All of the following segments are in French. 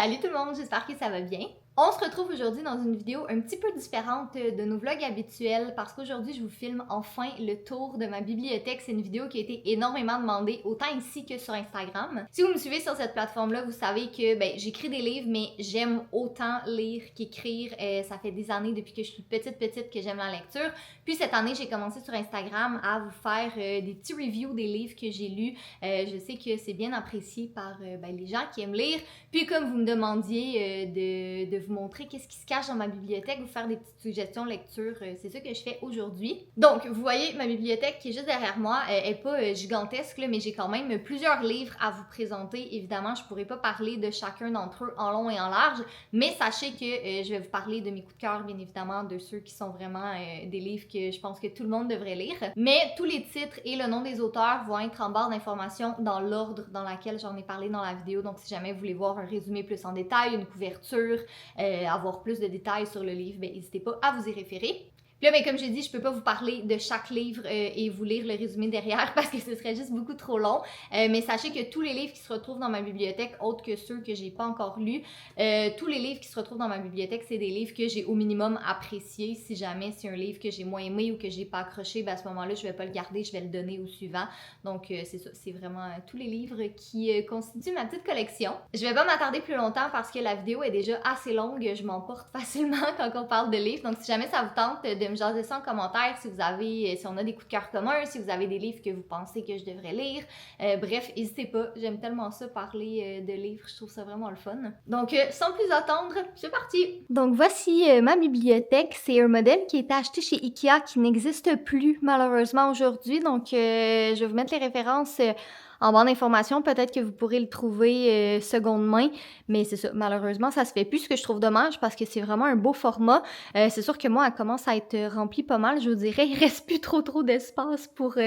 Salut tout le monde, j'espère que ça va bien. On se retrouve aujourd'hui dans une vidéo un petit peu différente de nos vlogs habituels parce qu'aujourd'hui je vous filme enfin le tour de ma bibliothèque. C'est une vidéo qui a été énormément demandée autant ici que sur Instagram. Si vous me suivez sur cette plateforme-là, vous savez que j'écris des livres mais j'aime autant lire qu'écrire. Ça fait des années depuis que je suis petite que j'aime la lecture. Puis cette année j'ai commencé sur Instagram à vous faire des petits reviews des livres que j'ai lus. Je sais que c'est bien apprécié par les gens qui aiment lire. Puis comme vous me demandiez de vous montrer qu'est-ce qui se cache dans ma bibliothèque, vous faire des petites suggestions lecture, c'est ça que je fais aujourd'hui. Donc vous voyez ma bibliothèque qui est juste derrière moi, elle est pas gigantesque là, mais j'ai quand même plusieurs livres à vous présenter. Évidemment je pourrais pas parler de chacun d'entre eux en long et en large, mais sachez que je vais vous parler de mes coups de cœur, bien évidemment, de ceux qui sont vraiment des livres que je pense que tout le monde devrait lire. Mais tous les titres et le nom des auteurs vont être en barre d'informations dans l'ordre dans laquelle j'en ai parlé dans la vidéo. Donc si jamais vous voulez voir un résumé plus en détail, une couverture, avoir plus de détails sur le livre, n'hésitez pas à vous y référer. Puis là, comme j'ai dit, je peux pas vous parler de chaque livre et vous lire le résumé derrière parce que ce serait juste beaucoup trop long. Mais sachez que tous les livres qui se retrouvent dans ma bibliothèque, autres que ceux que j'ai pas encore lus, tous les livres qui se retrouvent dans ma bibliothèque, c'est des livres que j'ai au minimum appréciés. Si jamais c'est un livre que j'ai moins aimé ou que j'ai pas accroché, à ce moment-là, je vais pas le garder, je vais le donner au suivant. Donc c'est ça, c'est vraiment tous les livres qui constituent ma petite collection. Je vais pas m'attarder plus longtemps parce que la vidéo est déjà assez longue, je m'emporte facilement quand on parle de livres. Donc si jamais ça vous tente de me jaser ça en commentaire, si on a des coups de cœur communs, si vous avez des livres que vous pensez que je devrais lire. Bref, n'hésitez pas, j'aime tellement ça parler de livres, je trouve ça vraiment le fun. Donc sans plus attendre, c'est parti! Donc voici ma bibliothèque, c'est un modèle qui a été acheté chez Ikea qui n'existe plus malheureusement aujourd'hui, donc je vais vous mettre les références en barre d'informations, peut-être que vous pourrez le trouver seconde main, mais c'est ça, malheureusement, ça se fait plus, ce que je trouve dommage parce que c'est vraiment un beau format. C'est sûr que moi, elle commence à être remplie pas mal, je vous dirais, il reste plus trop d'espace pour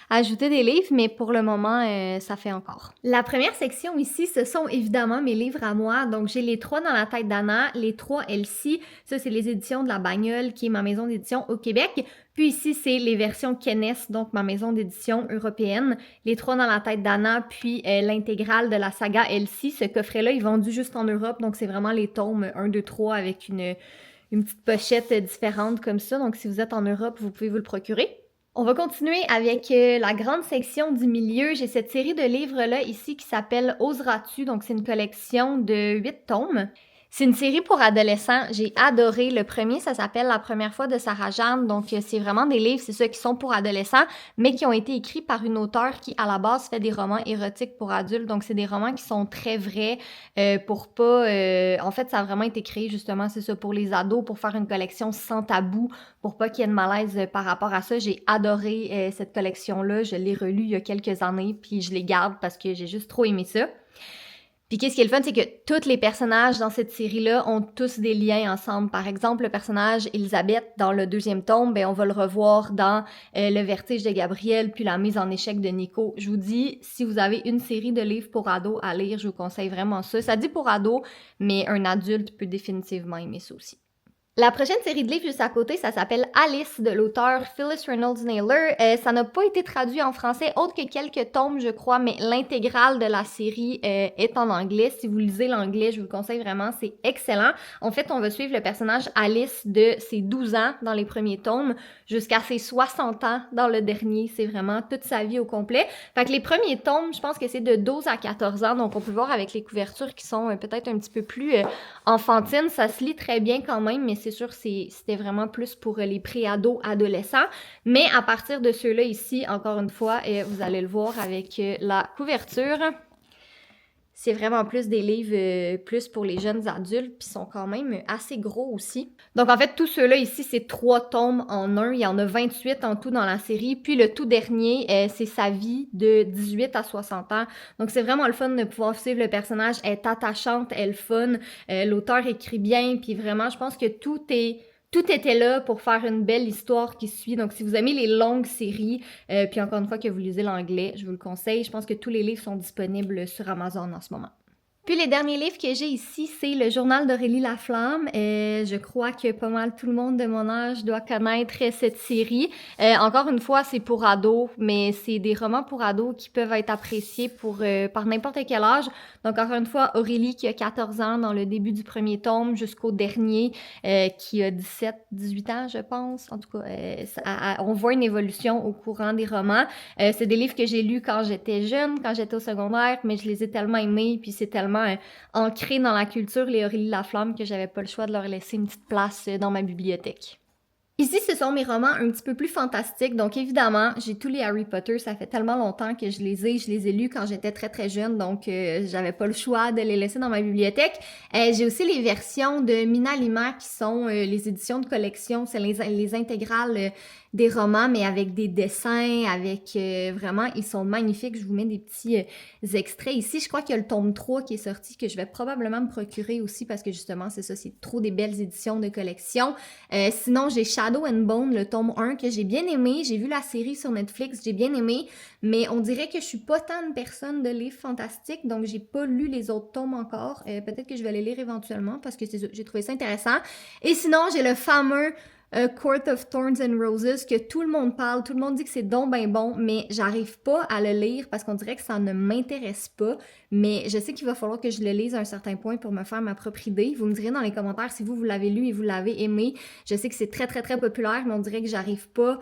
ajouter des livres, mais pour le moment, ça fait encore. La première section ici, ce sont évidemment mes livres à moi, donc j'ai les 3 dans la tête d'Anna, les 3 Elsie, ça c'est les éditions de La Bagnole, qui est ma maison d'édition au Québec. Puis ici, c'est les versions Kennes, donc ma maison d'édition européenne. Les 3 dans la tête d'Anna, puis l'intégrale de la saga Elsie. Ce coffret-là est vendu juste en Europe, donc c'est vraiment les tomes 1, 2, 3 avec une petite pochette différente comme ça. Donc si vous êtes en Europe, vous pouvez vous le procurer. On va continuer avec la grande section du milieu. J'ai cette série de livres-là ici qui s'appelle Oseras-tu? Donc c'est une collection de 8 tomes. C'est une série pour adolescents. J'ai adoré. Le premier, ça s'appelle La première fois de Sarah Jeanne. Donc, c'est vraiment des livres, c'est ceux qui sont pour adolescents, mais qui ont été écrits par une auteure qui, à la base, fait des romans érotiques pour adultes. Donc, c'est des romans qui sont très vrais pour pas... En fait, ça a vraiment été créé, justement, c'est ça, pour les ados, pour faire une collection sans tabou, pour pas qu'il y ait de malaise par rapport à ça. J'ai adoré cette collection-là. Je l'ai relue il y a quelques années, puis je les garde parce que j'ai juste trop aimé ça. Puis qu'est-ce qui est le fun, c'est que tous les personnages dans cette série-là ont tous des liens ensemble. Par exemple, le personnage Elisabeth, dans le 2e tome, on va le revoir dans Le Vertige de Gabriel, puis La mise en échec de Nico. Je vous dis, si vous avez une série de livres pour ados à lire, je vous conseille vraiment ça. Ça dit pour ados, mais un adulte peut définitivement aimer ça aussi. La prochaine série de livres juste à côté, ça s'appelle Alice de l'auteur Phyllis Reynolds Naylor. Ça n'a pas été traduit en français, autre que quelques tomes, je crois, mais l'intégrale de la série est en anglais. Si vous lisez l'anglais, je vous le conseille vraiment, c'est excellent. En fait, on va suivre le personnage Alice de ses 12 ans dans les premiers tomes jusqu'à ses 60 ans dans le dernier. C'est vraiment toute sa vie au complet. Fait que les premiers tomes, je pense que c'est de 12 à 14 ans, donc on peut voir avec les couvertures qui sont peut-être un petit peu plus enfantines. Ça se lit très bien quand même, mais c'est sûr c'était vraiment plus pour les pré-ados, adolescents. Mais à partir de ceux-là ici, encore une fois, vous allez le voir avec la couverture, c'est vraiment plus des livres plus pour les jeunes adultes, puis sont quand même assez gros aussi. Donc en fait, tous ceux-là ici, c'est 3 tomes en un. Il y en a 28 en tout dans la série. Puis le tout dernier, c'est sa vie de 18 à 60 ans. Donc c'est vraiment le fun de pouvoir suivre le personnage. Elle est attachante, elle est fun. L'auteur écrit bien, puis vraiment, je pense que tout était là pour faire une belle histoire qui suit. Donc, si vous aimez les longues séries, puis encore une fois que vous lisez l'anglais, je vous le conseille. Je pense que tous les livres sont disponibles sur Amazon en ce moment. Puis les derniers livres que j'ai ici, c'est le journal d'Aurélie Laflamme. Je crois que pas mal tout le monde de mon âge doit connaître cette série. Encore une fois, c'est pour ados, mais c'est des romans pour ados qui peuvent être appréciés par n'importe quel âge. Donc encore une fois, Aurélie qui a 14 ans dans le début du premier tome jusqu'au dernier, qui a 17, 18 ans, je pense. En tout cas, on voit une évolution au courant des romans. C'est des livres que j'ai lus quand j'étais jeune, quand j'étais au secondaire, mais je les ai tellement aimés, puis c'est tellement ancré dans la culture, les Aurélie Laflamme, que j'avais pas le choix de leur laisser une petite place dans ma bibliothèque. Ici, ce sont mes romans un petit peu plus fantastiques. Donc, évidemment, j'ai tous les Harry Potter. Ça fait tellement longtemps que je les ai lus quand j'étais très, très jeune. Donc, j'avais pas le choix de les laisser dans ma bibliothèque. J'ai aussi les versions de Mina Lima qui sont les éditions de collection. C'est les intégrales des romans, mais avec des dessins, avec vraiment, ils sont magnifiques. Je vous mets des petits extraits ici. Je crois qu'il y a le tome 3 qui est sorti, que je vais probablement me procurer aussi parce que justement, c'est ça, c'est trop des belles éditions de collection. Sinon, j'ai Shadow and Bone, le tome 1, que j'ai bien aimé. J'ai vu la série sur Netflix, j'ai bien aimé, mais on dirait que je suis pas tant une personne de livres fantastiques, donc j'ai pas lu les autres tomes encore. Peut-être que je vais les lire éventuellement parce que j'ai trouvé ça intéressant. Et sinon, j'ai le fameux Court of Thorns and Roses, que tout le monde parle, tout le monde dit que c'est donc ben bon, mais j'arrive pas à le lire parce qu'on dirait que ça ne m'intéresse pas, mais je sais qu'il va falloir que je le lise à un certain point pour me faire ma propre idée. Vous me direz dans les commentaires si vous l'avez lu et vous l'avez aimé. Je sais que c'est très très très populaire, mais on dirait que j'arrive pas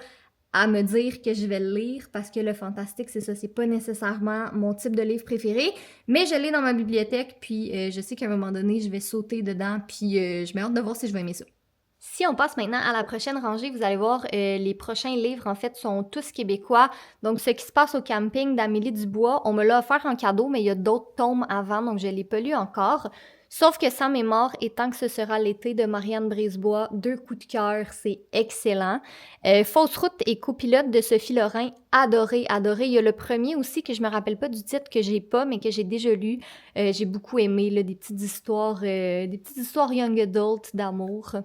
à me dire que je vais le lire parce que le fantastique, c'est ça, c'est pas nécessairement mon type de livre préféré, mais je l'ai dans ma bibliothèque, puis je sais qu'à un moment donné, je vais sauter dedans, puis je m'ai hâte de voir si je vais aimer ça. Si on passe maintenant à la prochaine rangée, vous allez voir, les prochains livres, en fait, sont tous québécois. Donc, ce qui se passe au camping d'Amélie Dubois, on me l'a offert en cadeau, mais il y a d'autres tomes avant, donc je ne l'ai pas lu encore. Sauf que Sam est mort et tant que ce sera l'été de Marianne Brisebois, 2 coups de cœur, c'est excellent. Fausse route et copilote de Sophie Lorrain, adoré, adoré. Il y a le premier aussi que je me rappelle pas du titre, que j'ai pas, mais que j'ai déjà lu. J'ai beaucoup aimé, là, des petites histoires young adult d'amour.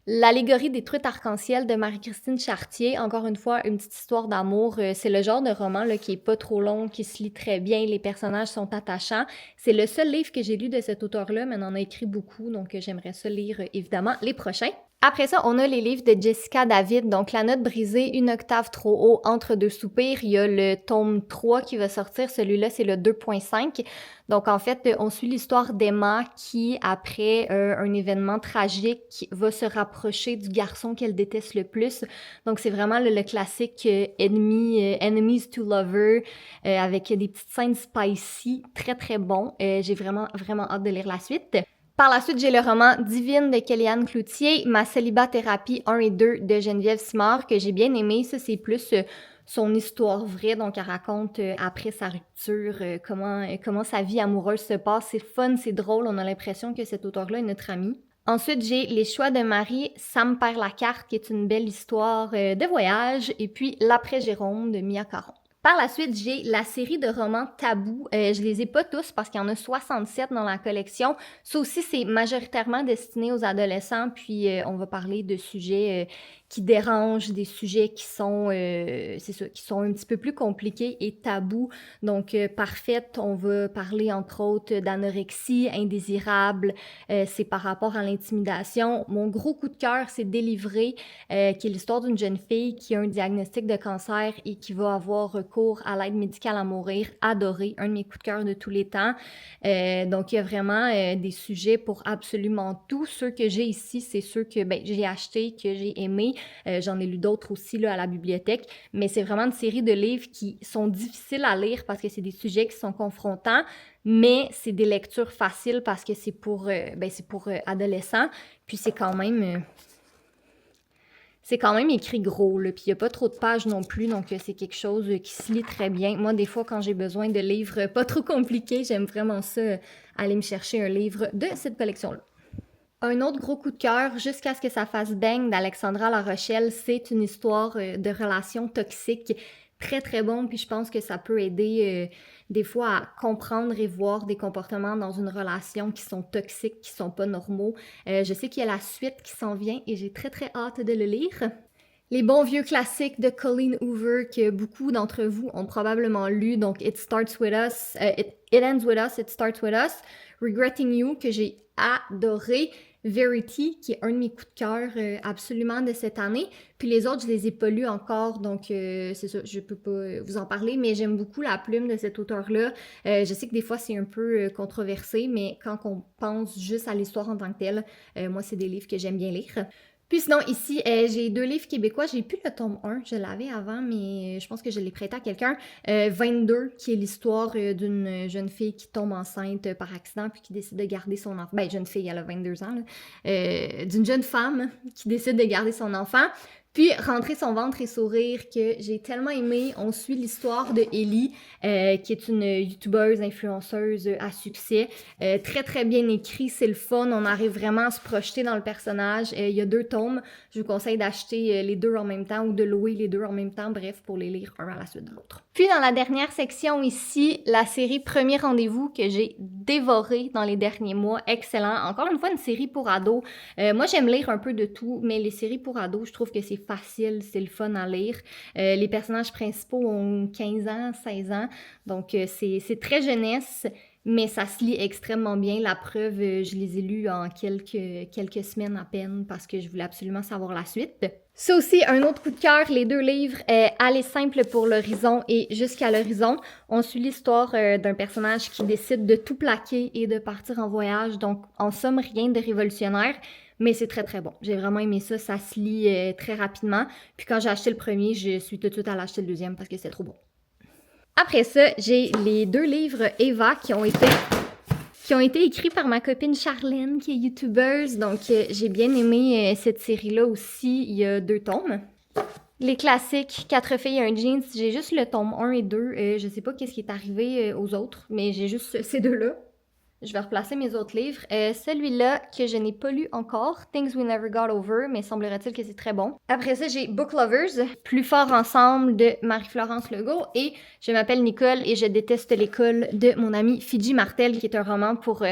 L'allégorie des truites arc-en-ciel de Marie-Christine Chartier, encore une fois, une petite histoire d'amour. C'est le genre de roman là, qui est pas trop long, qui se lit très bien, les personnages sont attachants. C'est le seul livre que j'ai lu de cet auteur-là, mais elle en a écrit beaucoup, donc j'aimerais ça lire évidemment les prochains. Après ça, on a les livres de Jessica David, donc La note brisée, Une octave trop haut, Entre deux soupirs. Il y a le tome 3 qui va sortir, celui-là c'est le 2.5. Donc en fait, on suit l'histoire d'Emma qui, après un événement tragique, va se rapprocher du garçon qu'elle déteste le plus. Donc c'est vraiment le classique enemies to lover, avec des petites scènes spicy, très très bon. J'ai vraiment vraiment hâte de lire la suite. Par la suite, j'ai le roman Divine de Kellyanne Cloutier, Ma célibat-thérapie 1 et 2 de Geneviève Simard, que j'ai bien aimé. Ça, c'est plus son histoire vraie, donc elle raconte après sa rupture, comment sa vie amoureuse se passe. C'est fun, c'est drôle, on a l'impression que cet auteur-là est notre ami. Ensuite, j'ai Les choix de Marie, Sam perd la carte, qui est une belle histoire de voyage, et puis L'après Jérôme de Mia Caron. Par la suite, j'ai la série de romans Tabou. Je les ai pas tous parce qu'il y en a 67 dans la collection. Ça aussi, c'est majoritairement destiné aux adolescents, puis on va parler de sujets qui dérangent, des sujets qui sont, qui sont un petit peu plus compliqués et tabous. Donc, Parfaite, on va parler entre autres d'anorexie, indésirable, c'est par rapport à l'intimidation. Mon gros coup de cœur, c'est Délivré, qui est l'histoire d'une jeune fille qui a un diagnostic de cancer et qui va avoir recours à l'aide médicale à mourir. Adoré, un de mes coups de cœur de tous les temps. Donc, il y a vraiment des sujets pour absolument tout. Ceux que j'ai ici, c'est ceux que j'ai achetés, que j'ai aimés. J'en ai lu d'autres aussi là, à la bibliothèque, mais c'est vraiment une série de livres qui sont difficiles à lire parce que c'est des sujets qui sont confrontants, mais c'est des lectures faciles parce que c'est pour adolescents, puis c'est quand même écrit gros, là, puis il n'y a pas trop de pages non plus, donc c'est quelque chose qui se lit très bien. Moi, des fois, quand j'ai besoin de livres pas trop compliqués, j'aime vraiment ça, aller me chercher un livre de cette collection-là. Un autre gros coup de cœur, Jusqu'à ce que ça fasse bang d'Alexandra La Rochelle, c'est une histoire de relations toxiques très très bon, puis je pense que ça peut aider des fois à comprendre et voir des comportements dans une relation qui sont toxiques, qui sont pas normaux. Je sais qu'il y a la suite qui s'en vient et j'ai très très hâte de le lire. Les bons vieux classiques de Colleen Hoover que beaucoup d'entre vous ont probablement lu, donc It Starts With Us, It Ends With Us, It Starts With Us, Regretting You, que j'ai adoré, Verity, qui est un de mes coups de cœur absolument de cette année, puis les autres, je les ai pas lus encore, donc c'est ça, je peux pas vous en parler, mais j'aime beaucoup la plume de cet auteur-là. Je sais que des fois, c'est un peu controversé, mais quand on pense juste à l'histoire en tant que telle, moi, c'est des livres que j'aime bien lire. Puis sinon, ici, j'ai 2 livres québécois. J'ai plus le tome 1, je l'avais avant, mais je pense que je l'ai prêté à quelqu'un. 22, qui est l'histoire d'une jeune fille qui tombe enceinte par accident puis qui décide de garder son enfant. Ben, jeune fille, elle a 22 ans, là. D'une jeune femme qui décide de garder son enfant. Puis Rentrer son ventre et sourire, que j'ai tellement aimé. On suit l'histoire de Ellie, qui est une youtubeuse, influenceuse à succès. Très très bien écrit, c'est le fun. On arrive vraiment à se projeter dans le personnage. Il y a 2 tomes. Je vous conseille d'acheter les 2 en même temps ou de louer les 2 en même temps. Bref, pour les lire un à la suite de l'autre. Puis dans la dernière section ici, la série Premier Rendez-vous que j'ai dévoré dans les derniers mois. Excellent. Encore une fois, une série pour ados. Moi, j'aime lire un peu de tout, mais les séries pour ados, je trouve que c'est facile, c'est le fun à lire. Les personnages principaux ont 15 ans, 16 ans, donc c'est très jeunesse, mais ça se lit extrêmement bien. La preuve, je les ai lus en quelques semaines à peine parce que je voulais absolument savoir la suite. Ça aussi, un autre coup de cœur, les 2 livres, Aller simple pour l'horizon et Jusqu'à l'horizon. On suit l'histoire d'un personnage qui décide de tout plaquer et de partir en voyage, donc en somme, rien de révolutionnaire. Mais c'est très très bon. J'ai vraiment aimé ça. Ça se lit très rapidement. Puis quand j'ai acheté le premier, je suis tout de suite allée acheter le deuxième parce que c'est trop bon. Après ça, j'ai les 2 livres Eva qui ont été écrits par ma copine Charlène, qui est youtubeuse. Donc j'ai bien aimé cette série-là aussi. Il y a 2 tomes. Les classiques, 4 filles et un jeans, j'ai juste le tome 1 et 2. Je sais pas qu'est-ce qui est arrivé aux autres, mais j'ai juste ces 2-là. Je vais replacer mes autres livres. Celui-là, que je n'ai pas lu encore, Things We Never Got Over, mais semblerait-il que c'est très bon. Après ça, j'ai Book Lovers, Plus fort ensemble de Marie-Florence Legault. Et Je m'appelle Nicole et je déteste l'école de mon amie Fidji Martel, qui est un roman pour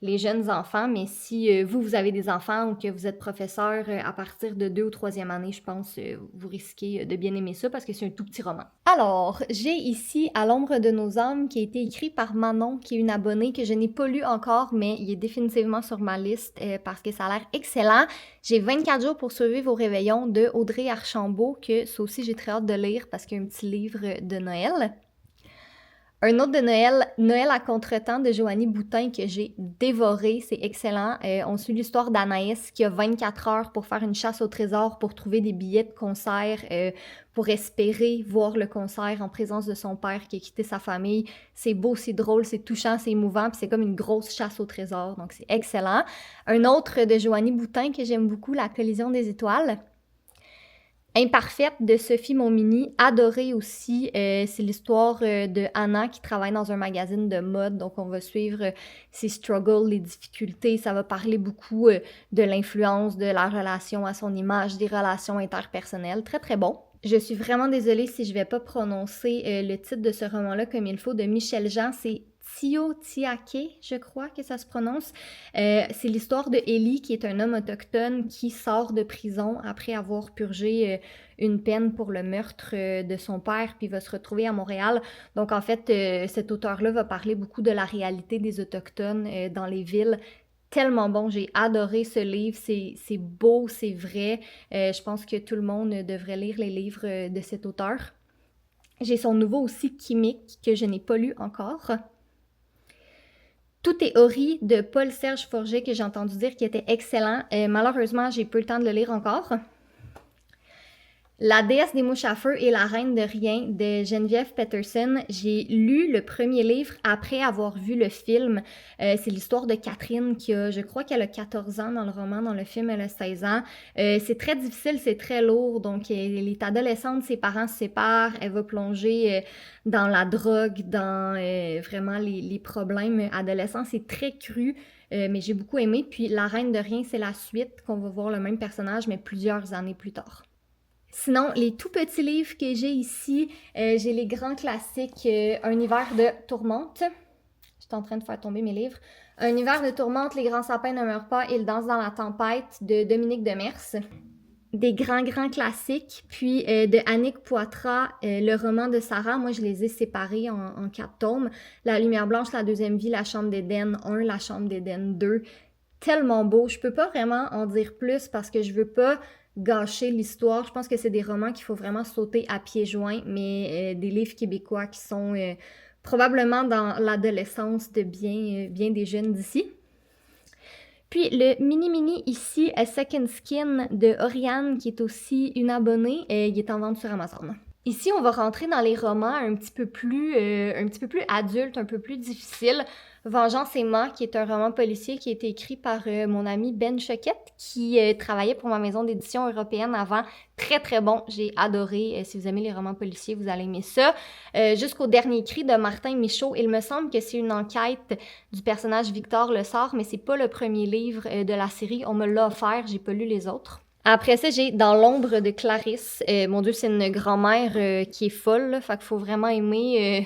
les jeunes enfants. Mais si vous avez des enfants ou que vous êtes professeur à partir de 2e ou 3e année, je pense vous risquez de bien aimer ça parce que c'est un tout petit roman. Alors, j'ai ici À l'ombre de nos âmes qui a été écrit par Manon, qui est une abonnée que je n'ai pas lu encore, mais il est définitivement sur ma liste parce que ça a l'air excellent. J'ai 24 jours pour survivre au réveillon de Audrey Archambault, que ça aussi j'ai très hâte de lire parce qu'il y a un petit livre de Noël. Un autre de Noël, Noël à contretemps de Joanie Boutin que j'ai dévoré, c'est excellent. On suit l'histoire d'Anaïs qui a 24 heures pour faire une chasse au trésor, pour trouver des billets de concert, pour espérer voir le concert en présence de son père qui a quitté sa famille. C'est beau, c'est drôle, c'est touchant, c'est émouvant, puis c'est comme une grosse chasse au trésor, donc c'est excellent. Un autre de Joanie Boutin que j'aime beaucoup, La collision des étoiles. Imparfaite de Sophie Montminy, adorée aussi. C'est l'histoire de Anna qui travaille dans un magazine de mode. Donc, on va suivre ses struggles, les difficultés. Ça va parler beaucoup de l'influence de la relation à son image, des relations interpersonnelles. Très, très bon. Je suis vraiment désolée si je vais pas prononcer le titre de ce roman-là comme il faut, de Michel Jean. C'est Tiotiake, je crois que ça se prononce. C'est l'histoire de Ellie, qui est un homme autochtone qui sort de prison après avoir purgé une peine pour le meurtre de son père, puis va se retrouver à Montréal. Donc en fait, cet auteur-là va parler beaucoup de la réalité des Autochtones dans les villes. Tellement bon, j'ai adoré ce livre, c'est beau, c'est vrai. Je pense que tout le monde devrait lire les livres de cet auteur. J'ai son nouveau aussi, Chimique, que je n'ai pas lu encore. Tout est Ori de Paul-Serge Forget, que j'ai entendu dire qu'il était excellent. Malheureusement, j'ai peu le temps de le lire encore. La déesse des mouches à feu et la reine de rien de Geneviève Peterson. J'ai lu le premier livre après avoir vu le film. C'est l'histoire de Catherine qui a, je crois qu'elle a 14 ans dans le roman, dans le film elle a 16 ans. C'est très difficile, c'est très lourd. Donc elle est adolescente, ses parents se séparent, elle va plonger dans la drogue, dans vraiment les problèmes adolescents. C'est très cru. Mais j'ai beaucoup aimé. Puis La reine de rien, c'est la suite qu'on va voir le même personnage, mais plusieurs années plus tard. Sinon, les tout petits livres que j'ai ici, j'ai les grands classiques Un hiver de tourmente. Je suis en train de faire tomber mes livres. Un hiver de tourmente, Les grands sapins ne meurent pas, Ils dansent dans la tempête de Dominique Demers. des grands classiques. Puis de Annick Poitras, le roman de Sarah, moi je les ai séparés en 4 tomes. La Lumière Blanche, La Deuxième Vie, La Chambre d'Éden 1, La Chambre d'Éden 2. Tellement beau. Je peux pas vraiment en dire plus parce que je veux pas gâcher l'histoire. Je pense que c'est des romans qu'il faut vraiment sauter à pieds joints, mais des livres québécois qui sont probablement dans l'adolescence de bien des jeunes d'ici. Puis le mini ici, A Second Skin de Oriane, qui est aussi une abonnée, il est en vente sur Amazon. Ici, on va rentrer dans les romans un petit peu plus adultes, un peu plus difficiles. Vengeance et mort, qui est un roman policier qui a été écrit par mon ami Ben Choquette, qui travaillait pour ma maison d'édition européenne avant. Très, très bon. J'ai adoré. Si vous aimez les romans policiers, vous allez aimer ça. Jusqu'au dernier cri de Martin Michaud. Il me semble que c'est une enquête du personnage Victor Lessard, mais c'est pas le premier livre de la série. On me l'a offert. J'ai pas lu les autres. Après ça, j'ai Dans l'ombre de Clarisse. Mon Dieu, c'est une grand-mère qui est folle, là, fait qu'il faut vraiment aimer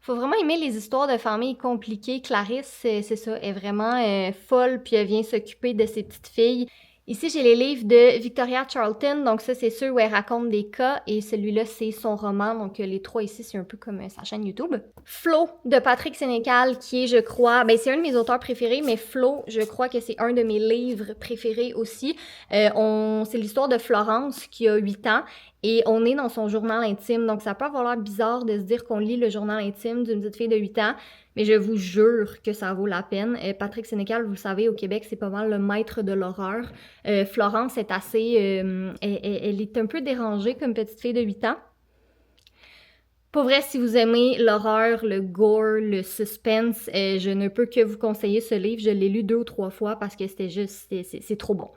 les histoires de famille compliquées. Clarisse, c'est ça, elle est vraiment folle, puis elle vient s'occuper de ses petites filles. Ici, j'ai les livres de Victoria Charlton, donc ça, c'est ceux où elle raconte des cas, et celui-là, c'est son roman, donc les 3 ici, c'est un peu comme sa chaîne YouTube. Flo, de Patrick Sénécal, qui est, je crois, c'est un de mes auteurs préférés, mais Flo, je crois que c'est un de mes livres préférés aussi. C'est l'histoire de Florence, qui a 8 ans, et on est dans son journal intime, donc ça peut avoir l'air bizarre de se dire qu'on lit le journal intime d'une petite fille de 8 ans, mais je vous jure que ça vaut la peine. Patrick Sénécal, vous le savez, au Québec, c'est pas mal le maître de l'horreur. Florence est elle est un peu dérangée comme petite fille de 8 ans. Pour vrai, si vous aimez l'horreur, le gore, le suspense, je ne peux que vous conseiller ce livre. Je l'ai lu 2 ou 3 fois parce que c'est trop bon.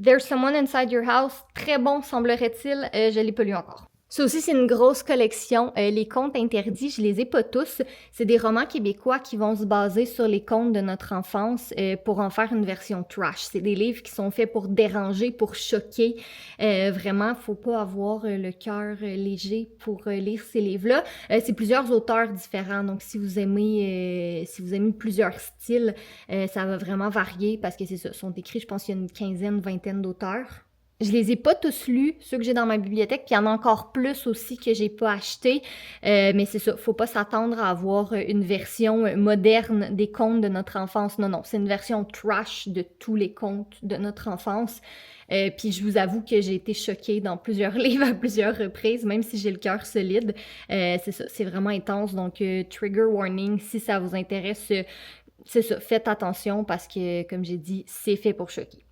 There's Someone Inside Your House, très bon semblerait-il, je l'ai pas lu encore. Ça aussi, c'est une grosse collection. Les contes interdits, je les ai pas tous. C'est des romans québécois qui vont se baser sur les contes de notre enfance pour en faire une version trash. C'est des livres qui sont faits pour déranger, pour choquer. Vraiment, faut pas avoir le cœur léger pour lire ces livres-là. C'est plusieurs auteurs différents, donc si vous aimez plusieurs styles, ça va vraiment varier parce que c'est ça, sont écrits, je pense qu'il y a une quinzaine, vingtaine d'auteurs. Je les ai pas tous lus, ceux que j'ai dans ma bibliothèque, puis il y en a encore plus aussi que j'ai pas acheté. Mais c'est ça, faut pas s'attendre à avoir une version moderne des contes de notre enfance. Non, c'est une version trash de tous les contes de notre enfance. Puis je vous avoue que j'ai été choquée dans plusieurs livres à plusieurs reprises, même si j'ai le cœur solide. C'est ça, c'est vraiment intense. Donc, trigger warning, si ça vous intéresse, c'est ça, faites attention parce que, comme j'ai dit, c'est fait pour choquer.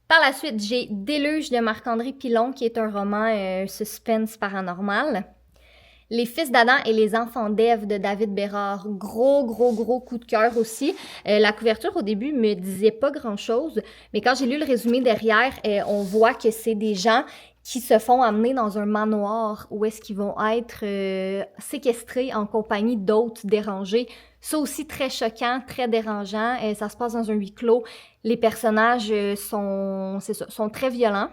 Par la suite, j'ai Déluge de Marc-André Pilon, qui est un roman suspense paranormal. Les fils d'Adam et les enfants d'Ève de David Bérard, gros coup de cœur aussi. La couverture au début me disait pas grand-chose, mais quand j'ai lu le résumé derrière, on voit que c'est des gens qui se font amener dans un manoir où est-ce qu'ils vont être séquestrés en compagnie d'autres dérangés. Ça aussi très choquant, très dérangeant. Ça se passe dans un huis clos. Les personnages sont très violents.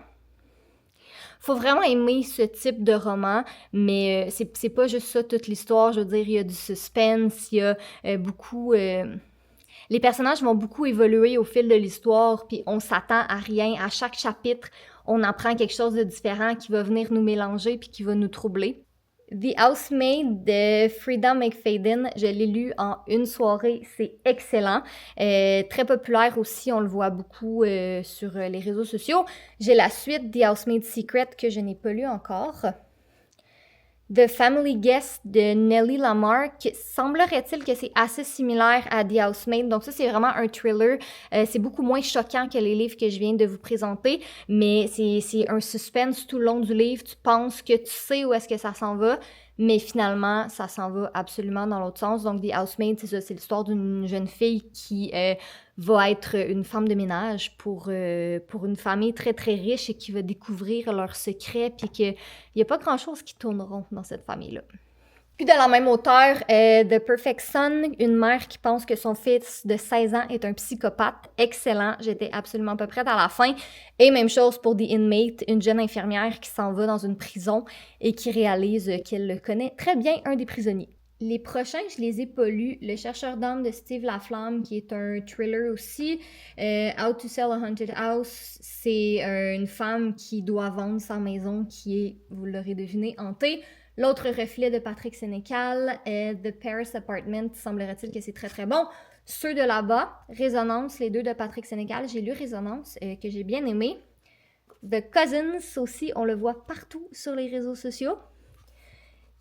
Faut vraiment aimer ce type de roman, mais c'est pas juste ça toute l'histoire. Je veux dire, il y a du suspense, il y a beaucoup... Les personnages vont beaucoup évoluer au fil de l'histoire, puis on s'attend à rien. À chaque chapitre, on apprend quelque chose de différent qui va venir nous mélanger puis qui va nous troubler. The Housemaid de Frida McFadden, je l'ai lu en une soirée, c'est excellent. Très populaire aussi, on le voit beaucoup sur les réseaux sociaux. J'ai la suite, The Housemaid's Secret, que je n'ai pas lu encore. The Family Guest de Nellie Lamarck, semblerait-il que c'est assez similaire à The Housemaid. Donc ça, c'est vraiment un thriller. C'est beaucoup moins choquant que les livres que je viens de vous présenter, mais c'est un suspense tout le long du livre. Tu penses que tu sais où est-ce que ça s'en va, mais finalement, ça s'en va absolument dans l'autre sens. Donc The Housemaid, c'est ça, c'est l'histoire d'une jeune fille qui va être une femme de ménage pour une famille très très riche et qui va découvrir leurs secrets, puis qu'il n'y a pas grand-chose qui tourneront dans cette famille-là. Puis de la même auteure, The Perfect Son, une mère qui pense que son fils de 16 ans est un psychopathe. Excellent, j'étais absolument pas prête à la fin. Et même chose pour The Inmate, une jeune infirmière qui s'en va dans une prison et qui réalise qu'elle connaît très bien un des prisonniers. Les prochains, je les ai pas lus. Le chercheur d'âme de Steve Laflamme, qui est un thriller aussi. How to Sell a Haunted House, c'est une femme qui doit vendre sa maison qui est, vous l'aurez deviné, hantée. L'autre reflet de Patrick Sénécal, The Paris Apartment, semblerait-il que c'est très très bon. Ceux de là-bas, Résonance, les deux de Patrick Sénécal, j'ai lu Résonance, que j'ai bien aimé. The Cousins aussi, on le voit partout sur les réseaux sociaux.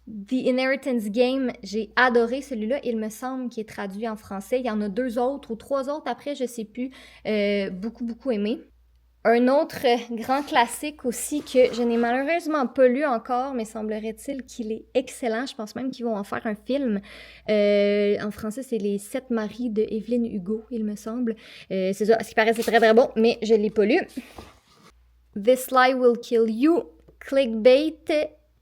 The Inheritance Game, j'ai adoré celui-là. Il me semble qu'il est traduit en français. Il y en a 2 autres ou 3 autres après, je sais plus. Beaucoup aimé. Un autre grand classique aussi que je n'ai malheureusement pas lu encore, mais semblerait-il qu'il est excellent. Je pense même qu'ils vont en faire un film. En français, c'est Les 7 maris de Evelyne Hugo, il me semble. C'est ça, à ce qui paraît, c'est très très bon, mais je ne l'ai pas lu. This Lie Will Kill You, Clickbait,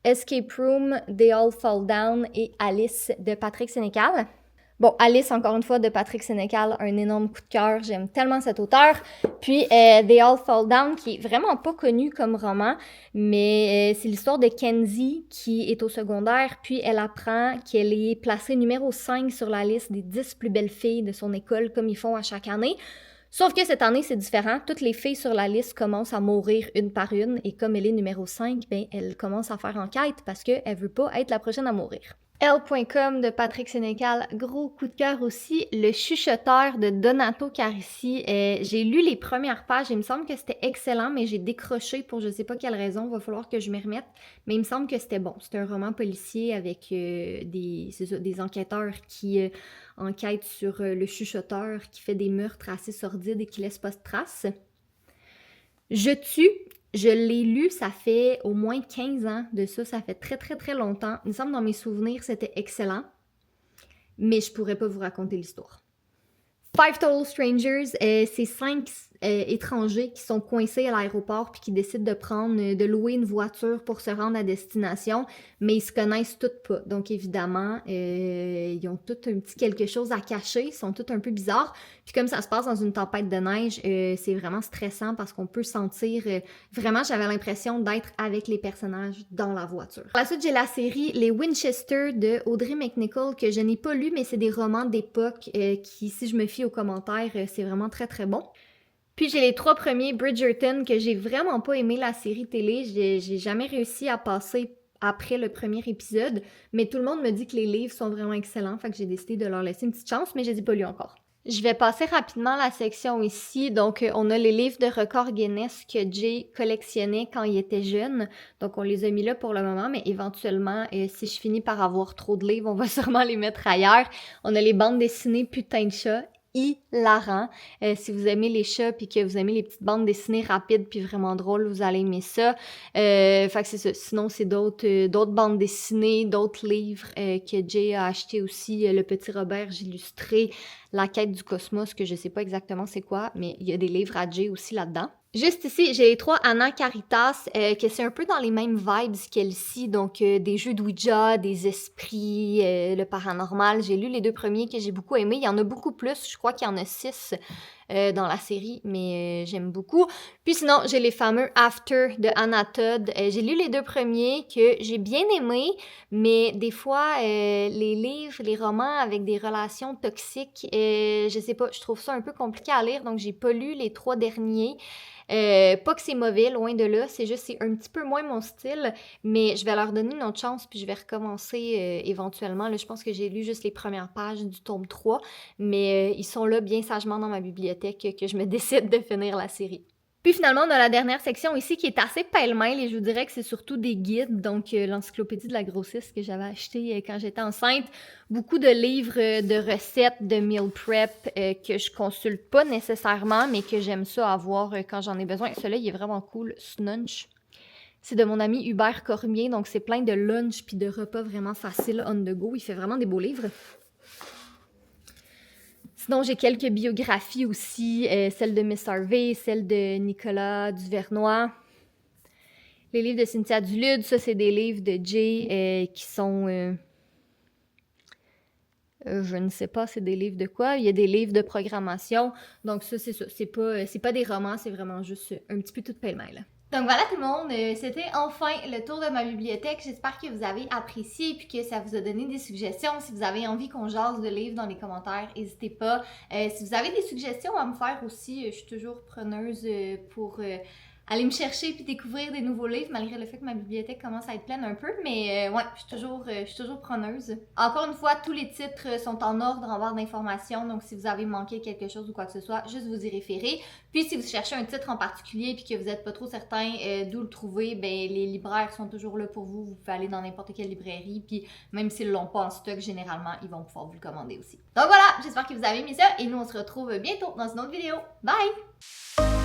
Escape Room, They All Fall Down et Alice de Patrick Sénécal. Bon, Alice, encore une fois, de Patrick Sénécal, un énorme coup de cœur. J'aime tellement cet auteur. Puis, They All Fall Down, qui est vraiment pas connu comme roman, mais c'est l'histoire de Kenzie qui est au secondaire, puis elle apprend qu'elle est placée numéro 5 sur la liste des 10 plus belles filles de son école, comme ils font à chaque année. Sauf que cette année, c'est différent. Toutes les filles sur la liste commencent à mourir une par une, et comme elle est numéro 5, ben, elle commence à faire enquête parce qu'elle veut pas être la prochaine à mourir. Elle.com de Patrick Sénécal, gros coup de cœur aussi. Le chuchoteur de Donato Carissi. J'ai lu les premières pages, il me semble que c'était excellent, mais j'ai décroché pour je sais pas quelle raison, va falloir que je m'y remette. Mais il me semble que c'était bon. C'est un roman policier avec des enquêteurs qui enquêtent sur le chuchoteur qui fait des meurtres assez sordides et qui laisse pas de traces. Je tue. Je l'ai lu, ça fait au moins 15 ans de ça, ça fait très très très longtemps. Il me semble dans mes souvenirs, c'était excellent, mais je pourrais pas vous raconter l'histoire. Five Total Strangers, c'est 5 étrangers qui sont coincés à l'aéroport puis qui décident de louer une voiture pour se rendre à destination, mais ils se connaissent tous pas. Donc évidemment, ils ont tous un petit quelque chose à cacher, ils sont tous un peu bizarres. Puis comme ça se passe dans une tempête de neige, c'est vraiment stressant parce qu'on peut sentir... vraiment, j'avais l'impression d'être avec les personnages dans la voiture. Par la suite, j'ai la série Les Winchester de Audrey McNichol que je n'ai pas lu, mais c'est des romans d'époque qui, si je me fie aux commentaires, c'est vraiment très très bon. Puis j'ai les 3 premiers Bridgerton que j'ai vraiment pas aimé la série télé. J'ai jamais réussi à passer après le premier épisode, mais tout le monde me dit que les livres sont vraiment excellents, fait que j'ai décidé de leur laisser une petite chance, mais je les ai pas lus encore. Je vais passer rapidement la section ici. Donc, on a les livres de records Guinness que Jay collectionnait quand il était jeune. Donc, on les a mis là pour le moment, mais éventuellement, si je finis par avoir trop de livres, on va sûrement les mettre ailleurs. On a les bandes dessinées Putain de chat, hilarant. Si vous aimez les chats puis que vous aimez les petites bandes dessinées rapides puis vraiment drôles, vous allez aimer ça. Fait que c'est ça. Sinon, c'est d'autres bandes dessinées, d'autres livres que Jay a acheté aussi. Le Petit Robert, j'ai illustré La Quête du Cosmos, que je sais pas exactement c'est quoi, mais il y a des livres à Jay aussi là-dedans. Juste ici, j'ai les 3 Anna Caritas, que c'est un peu dans les mêmes vibes qu'elle-ci, donc des jeux de Ouija, des esprits, le paranormal. J'ai lu les 2 premiers que j'ai beaucoup aimés. Il y en a beaucoup plus, je crois qu'il y en a 6 dans la série, mais j'aime beaucoup. Puis sinon, j'ai les fameux After de Anna Todd. J'ai lu les 2 premiers que j'ai bien aimés, mais des fois, les livres, les romans avec des relations toxiques, je sais pas, je trouve ça un peu compliqué à lire, donc j'ai pas lu les 3 derniers. Pas que c'est mauvais, loin de là, c'est juste c'est un petit peu moins mon style, mais je vais leur donner une autre chance puis je vais recommencer éventuellement. Là, je pense que j'ai lu juste les premières pages du tome 3, mais ils sont là bien sagement dans ma bibliothèque que je me décide de finir la série. Puis finalement, on a la dernière section ici qui est assez pêle-mêle et je vous dirais que c'est surtout des guides, donc l'encyclopédie de la grossiste que j'avais acheté quand j'étais enceinte, beaucoup de livres de recettes, de meal prep que je consulte pas nécessairement, mais que j'aime ça avoir quand j'en ai besoin. Celui-là, il est vraiment cool, Snunch. C'est de mon ami Hubert Cormier, donc c'est plein de lunch puis de repas vraiment faciles on the go. Il fait vraiment des beaux livres. Sinon, j'ai quelques biographies aussi, celle de Miss Harvey, celle de Nicolas Duvernois. Les livres de Cynthia Dulude, ça, c'est des livres de Jay qui sont... je ne sais pas, c'est des livres de quoi. Il y a des livres de programmation. Donc ça, c'est ça. C'est pas des romans, c'est vraiment juste un petit peu tout pêle-mêle. Donc voilà tout le monde, c'était enfin le tour de ma bibliothèque. J'espère que vous avez apprécié puis que ça vous a donné des suggestions. Si vous avez envie qu'on jase de livres dans les commentaires, n'hésitez pas. Si vous avez des suggestions à me faire aussi, je suis toujours preneuse pour aller me chercher puis découvrir des nouveaux livres, malgré le fait que ma bibliothèque commence à être pleine un peu. Mais ouais, je suis toujours preneuse. Encore une fois, tous les titres sont en ordre en barre d'informations. Donc si vous avez manqué quelque chose ou quoi que ce soit, juste vous y référer. Puis si vous cherchez un titre en particulier puis que vous n'êtes pas trop certain d'où le trouver, ben les libraires sont toujours là pour vous. Vous pouvez aller dans n'importe quelle librairie, puis même s'ils l'ont pas en stock, généralement, ils vont pouvoir vous le commander aussi. Donc voilà, j'espère que vous avez aimé ça et nous on se retrouve bientôt dans une autre vidéo. Bye!